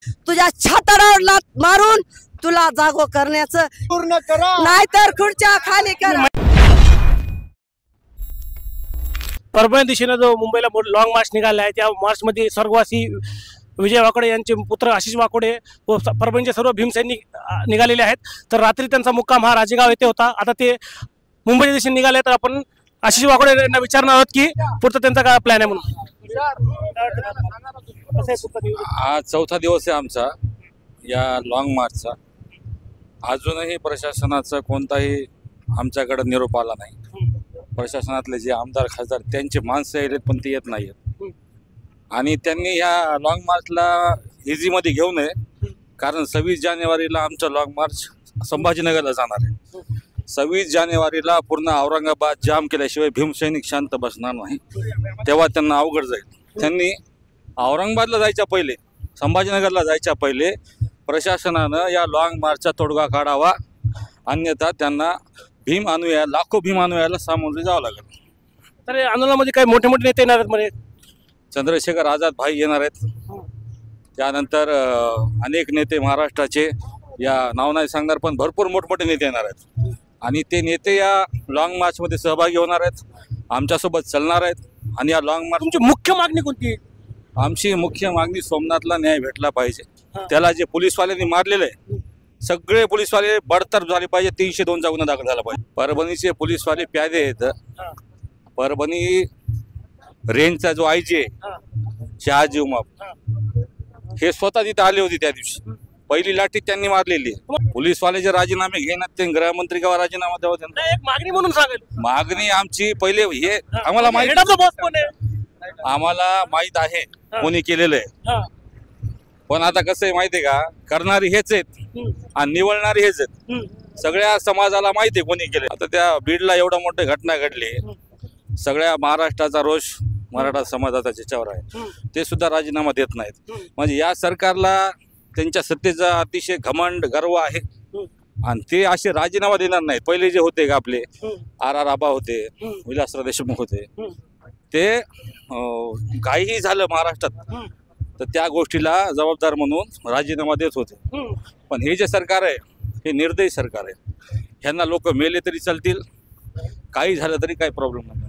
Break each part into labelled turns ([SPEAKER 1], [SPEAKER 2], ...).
[SPEAKER 1] तुझ्या छाताडावर लात मारून तुला जागो करण्याचं
[SPEAKER 2] पूर्ण करा,
[SPEAKER 1] नाहीतर खुर्च्या खाली करा।
[SPEAKER 3] परभणी दिशेने जो मुंबईला लॉंग मार्च निघाला आहे, त्या मार्च मध्ये स्वर्गवासी विजय वाकोडे यांचे पुत्र आशिष वाकोडे व परभणीचे सर्व भीमसैनिक निघालेले आहेत। तर रात्री त्यांचा मुक्काम हा राजेगाव येथे होता। आता ते मुंबईच्या दिशेने निघाले, तर आपण आशिष वाकोडे यांना विचारणार आहोत की पुढचा त्यांचा काय प्लॅन आहे म्हणून।
[SPEAKER 4] आज चौथा दिवस आहे आमचा या लॉंग मार्चचा। अजूनही प्रशासनाचा कोणताही आमच्याकडे निरोप आला नाही। प्रशासनातले जे आमदार खासदार त्यांचे माणसं येत पण ते येत नाहीत, आणि त्यांनी ह्या लॉंग मार्चला इझीमध्ये घेऊ नये, कारण 26 जानेवारीला आमचा लॉंग मार्च संभाजीनगरला जाणार आहे। 26 जानेवारीला पूर्ण औरंगाबाद जाम केल्याशिवाय भीमसैनिक शांत बसणार नाही, तेव्हा त्यांना अवघड जाईल। त्यांनी औरंगाबादला जायच्या पहिले, संभाजीनगरला जायच्या पहिले प्रशासनानं या लॉंग मार्चचा तोडगा काढावा, अन्यथा त्यांना लाखो भीम अनुयायाला सामोरे जावं लागेल।
[SPEAKER 3] तर या आंदोलनामध्ये काही मोठे मोठे नेते येणार आहेत म्हणजे
[SPEAKER 4] चंद्रशेखर आझाद भाई येणार आहेत, त्यानंतर अनेक नेते महाराष्ट्राचे, या नाव नाही सांगणार पण भरपूर मोठमोठे नेते येणार आहेत, आणि ते नेते या लॉंग मार्चमध्ये सहभागी होणार आहेत, आमच्यासोबत चालणार आहेत। आणि या लॉंग मार्च
[SPEAKER 3] तुमची मुख्य मागणी कोणती आहे?
[SPEAKER 4] आमची मुख्य मागणी सोमनाथला न्याय भेटला पाहिजे। त्याला जे पोलीसवाल्यांनी मारलेलं आहे, सगळे पोलीसवाले बडतर्फ झाले पाहिजे, 302चा गुन्हा दाखल झाला पाहिजे। परभणीचे पोलीसवाले प्यादे आहेत। परभणी रेंजचा जो आयजी आहे शहाजी उमाप, हे स्वतः तिथे आले होते त्या दिवशी। पहिली लाठी त्यांनी मारलेली आहे। पोलीसवाले जे राजीनामे घेणार ते गृहमंत्री किंवा राजीनामा द्यावा त्यांना।
[SPEAKER 3] एक मागणी म्हणून सांगेल,
[SPEAKER 4] मागणी आमची पहिले हे आम्हाला माहित आहे कोणी केलेलं आहे, पण आता कसं आहे माहिती आहे का, करणारी हेच आहेत आणि निवडणारी हेच आहेत। सगळ्या समाजाला माहिती आहे कोणी केले। आता त्या बीडला एवढं मोठी घटना घडली, सगळ्या महाराष्ट्राचा रोष मराठा समाजाचा ज्याच्यावर आहे, ते सुद्धा राजीनामा देत नाहीत। म्हणजे या सरकारला त्यांच्या सत्तेचा अतिशय घमंड गर्व आहे, आणि ते असे राजीनामा देणार नाहीत। पहिले जे होते का आपले RR आबा होते, विलासराव देशमुख होते, ते काहीही झालं महाराष्ट्रात तर त्या गोष्टीला जबाबदार म्हणून राजीनामा देत होते। पण हे जे सरकार आहे हे निर्दयी सरकार आहे। ह्यांना लोक मेले तरी चालतील, काही झालं तरी काही प्रॉब्लेम नाही।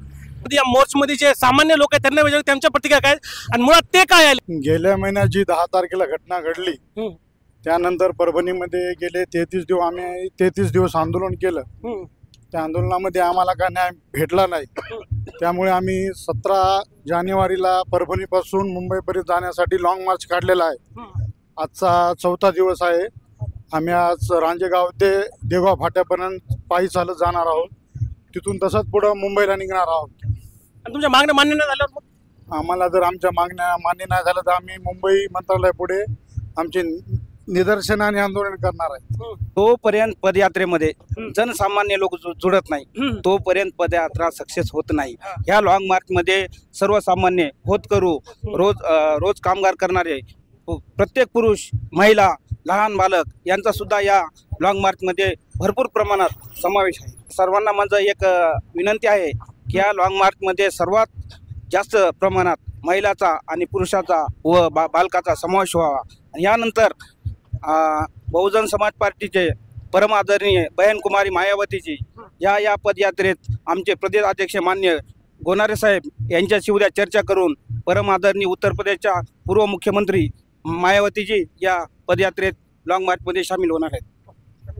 [SPEAKER 3] या मोर्च मध्ये जे सामान्य लोक आहेत त्यांना म्हणजे त्यांच्या प्रतिक्रिया काय आणि मुळात ते काय आले?
[SPEAKER 2] गेल्या महिन्यात जी 10 तारखेला घटना घडली, त्यानंतर परभणीमध्ये गेले 33 दिवस आंदोलन केलं। त्या आंदोलनामध्ये आम्हाला काय न्याय भेटला नाही, त्यामुळे आम्ही 17 जानेवारीला परभणीपासून मुंबईपर्यंत जाण्यासाठी लॉंग मार्च काढलेला आहे। आजचा चौथा दिवस आहे। आम्ही आज रांजेगाव ते देगाव फाट्यापर्यंत पायी चालत जाणार आहोत, तिथून तसंच पुढं मुंबईला निघणार आहोत।
[SPEAKER 3] आणि तुमच्या मागण्या मान्य नाही झाल्यावर
[SPEAKER 2] आम्हाला जर आमच्या मागण्या मान्य नाही झाल्या तर आम्ही मुंबई मंत्रालयापुढे आमचे निदर्शन आणि आंदोलन करणार आहे।
[SPEAKER 5] तोपर्यंत पदयात्रेमध्ये जनसामान्य लोक जुळत नाही, तोपर्यंत पदयात्रा सक्सेस होत नाही। ह्या लॉंग मार्च मध्ये सर्वसामान्य होतकरू, रोज कामगार करणारे प्रत्येक पुरुष, महिला, लहान बालक यांचा सुद्धा या लॉंग मार्च मध्ये भरपूर प्रमाणात समावेश आहे। सर्वांना माझं एक विनंती आहे की या लॉंग मार्च मध्ये सर्वात जास्त प्रमाणात महिलाचा आणि पुरुषाचा व बालकाचा समावेश व्हावा। यानंतर बहुजन समाज पार्टीचे परम आदरणीय बहन कुमारी मायावतीजी या पदयात्रेत आमचे प्रदेश अध्यक्ष मान्य गोनारे साहेब यांच्याशी उद्या चर्चा करून परम आदरणीय उत्तर प्रदेशच्या पूर्व मुख्यमंत्री मायावतीजी या पदयात्रेत लॉंग मार्च मध्ये सामील होणार आहेत।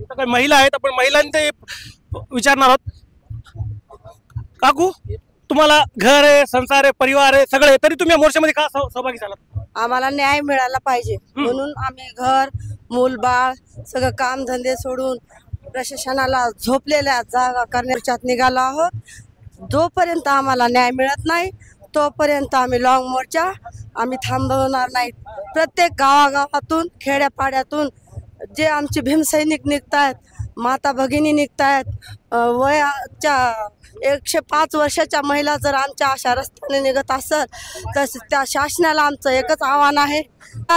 [SPEAKER 3] काही महिला आहेत, आपण महिलांचे विचारणार आहोत। काकू, तुम्हाला घर आहे, संसार आहे, परिवार आहे, सगळे, तरी तुम्ही मोर्चामध्ये का सहभागी झालात?
[SPEAKER 1] आम्हाला न्याय मिळाला पाहिजे म्हणून आम्ही घर, मूल, बाळ सगळं काम धंदे सोडून प्रशासनाला झोपलेल्या जागा करण्याच्यात निघालो आहोत। जोपर्यंत आम्हाला न्याय मिळत नाही तोपर्यंत आम्ही लॉंग मोर्चा आम्ही थांबवणार नाही। प्रत्येक गावागावातून, खेड्यापाड्यातून जे आमचे भीमसैनिक निघतायत, माता भगिनी निघतायत, वयाच्या 105 वर्षाच्या महिला जर आमच्या अशा रस्त्याने निघत असेल तर त्या शासनाला आमचं एकच आव्हान आहे,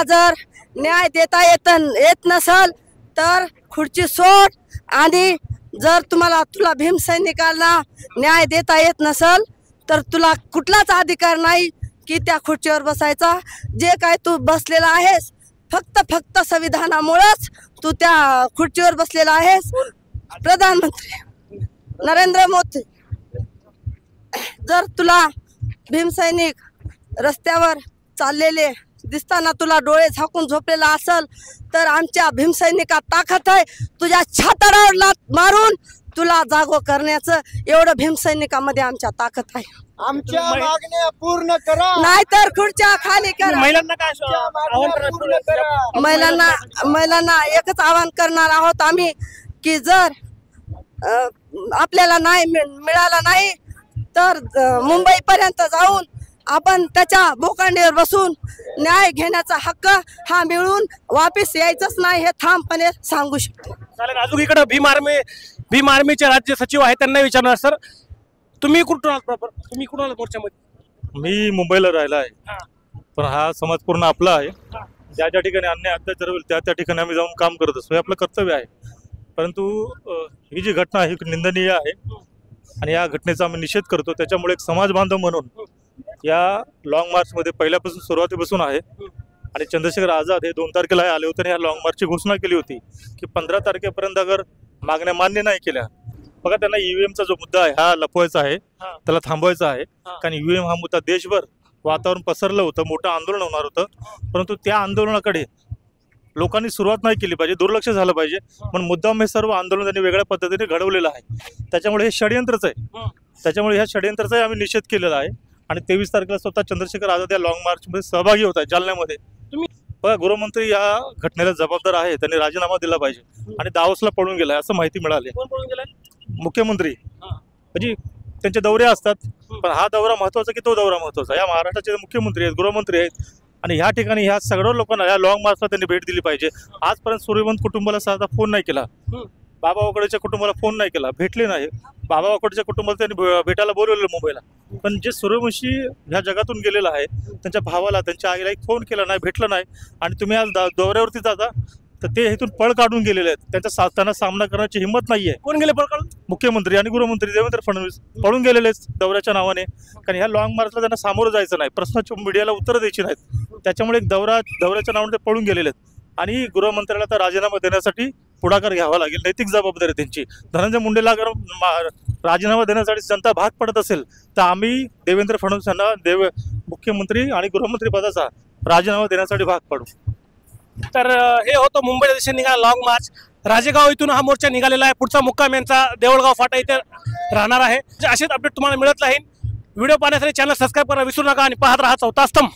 [SPEAKER 1] जर न्याय देता येत नसेल तर खुर्ची सोड, आणि जर तुला भीमसैनिकांना न्याय देता येत नसेल तर तुला कुठलाच अधिकार नाही की त्या खुर्चीवर बसायचा। जे काय तू बसलेला आहेस फक्त संविधानामुळेच तू त्या खुर्चीवर बसलेला आहेस. प्रधानमंत्री नरेंद्र मोदी, जर तुला भीमसैनिक रस्त्यावर चाललेले दिसताना तुला डोळे झाकून झोपलेला असल तर आमच्या भीमसैनिकात ताकद आहे. तुझ्या छाताडावर लाथ मारून तुला जागो करण्याचं एवढं भीमसैनिकामध्ये आमच्या ताकद आहे.
[SPEAKER 6] आमच्या मागण्या पूर्ण करा,
[SPEAKER 1] नाहीतर खुर्च्या खाली करा.
[SPEAKER 3] महिलांना काय आव्हान करणार?
[SPEAKER 1] महिलांना एकच आवाहन करणार आहोत आम्ही की जर आपल्याला नाही मिळाला नाही तर मुंबई पर्यंत जाऊन आपण त्याच्या बोकांडीवर बसून न्याय घेण्याचा हक्क हा मिळून वापस यायचंच नाही हे ठामपणे सांगू शकतो.
[SPEAKER 3] चालेल. अजून इकडे भीम आर्मीचे राज्य सचिव आहेत, त्यांना विचारणार. सर, तुम्ही कुठून आलात प्रॉपर? तुम्ही कुठून आलात मोर्चामध्ये?
[SPEAKER 7] मी मुंबईला राहिला आहे, पण हा समाज पूर्ण आपला आहे. ज्या ज्या ठिकाणी अन्याय अत्याचार होईल त्या ठिकाणी आम्ही जाऊन काम करत असतो, हे आपलं कर्तव्य आहे. परंतु ही जी घटना आहे ही निंदनीय आहे आणि या घटनेचा आम्ही निषेध करतो. त्याच्यामुळे एक समाज बांधव म्हणून या लॉंग मार्चमध्ये पहिल्यापासून सुरुवातीपासून आहे आणि चंद्रशेखर आझाद हे 2 तारखेला आले होते आणि या लॉंग मार्चची घोषणा केली होती की 15 तारखेपर्यंत अगर मागण्या मान्य नाही केल्या, बघा त्यांना ईव्हीएमचा जो मुद्दा आहे हा लपवायचा आहे, त्याला थांबवायचा आहे. कारण ईव्हीएम हा मुद्दा देशभर वातावरण पसरलं होतं, मोठं आंदोलन होणार होतं. परंतु त्या आंदोलनाकडे लोकांनी सुरुवात नाही केली पाहिजे, दुर्लक्ष झालं पाहिजे. पण मुद्दाम हे सर्व आंदोलन त्यांनी वेगळ्या पद्धतीने घडवलेलं आहे. त्याच्यामुळे हे षडयंत्रच आहे. त्याच्यामुळे ह्या षडयंत्राचाही आम्ही निषेध केलेला आहे आणि 23 तारखेला स्वतः चंद्रशेखर आझाद या लॉंग मार्चमध्ये सहभागी होत आहे जालन्यामध्ये. बघा, गृहमंत्री या घटनेला जबाबदार आहे, त्यांनी राजीनामा दिला पाहिजे आणि दावोसला पळून गेलाय असं माहिती मिळाली. मुख्यमंत्री म्हणजे त्यांचे दौरे असतात, पण हा दौरा महत्वाचा की तो दौरा महत्वाचा? या महाराष्ट्राचे मुख्यमंत्री आहेत, गृहमंत्री आहेत आणि ह्या ठिकाणी ह्या सगळ्या लोकांना या लॉंग मार्चला त्यांनी भेट दिली पाहिजे. आजपर्यंत सूर्यवंत कुटुंबाला साधा फोन नाही केला, बाबा वाकडेच्या कुटुंबाला फोन नाही केला, भेटले नाही. बाबा वाकडेच्या कुटुंबाला त्यांनी भेटायला बोलवलेलं मुंबईला, पण जे सूर्यवंशी ह्या जगातून गेलेला आहे त्यांच्या भावाला, त्यांच्या आईला एक फोन केला नाही, भेटलं नाही. आणि तुम्ही आज दौऱ्यावरती जाता तर ते इथून पळ काढून गेलेले आहेत. त्यांना सामना करण्याची हिंमत नाहीये.
[SPEAKER 3] कोण गेले पळ काढून?
[SPEAKER 7] मुख्यमंत्री आणि गृहमंत्री देवेंद्र फडणवीस पळून गेलेलेच दौऱ्याच्या नावाने. कारण ह्या लॉंग मार्चला त्यांना सामोरं जायचं नाही, प्रश्नाची मीडियाला उत्तरं द्यायची नाहीत. त्याच्यामुळे एक दौऱ्याच्या नावाने ते पळून गेलेले आहेत आणि गृहमंत्र्याला तर राजीनामा देण्यासाठी पुढाकार घ्यावा लागेल, नैतिक जबाबदारी त्यांची. धनंजय मुंडेला राजीनामा देण्यासाठी जनता भाग पडत असेल तर आम्ही देवेंद्र फडणवीस यांना मुख्यमंत्री आणि गृहमंत्री पदाचा राजीनामा देण्यासाठी भाग पाडू.
[SPEAKER 3] तर हे होतं मुंबईला दिशेने निघाला लॉंग मार्च. राजेगाव इथून हा मोर्चा निघालेला आहे. पुढचा मुक्काम यांचा देवळगाव फाटा इथे राहणार आहे. असेच अपडेट तुम्हाला मिळत राहील. व्हिडिओ पाहण्यासाठी चॅनल सबस्क्राईब करा विसरू नका आणि पाहत राहा चौथा स्तंभ.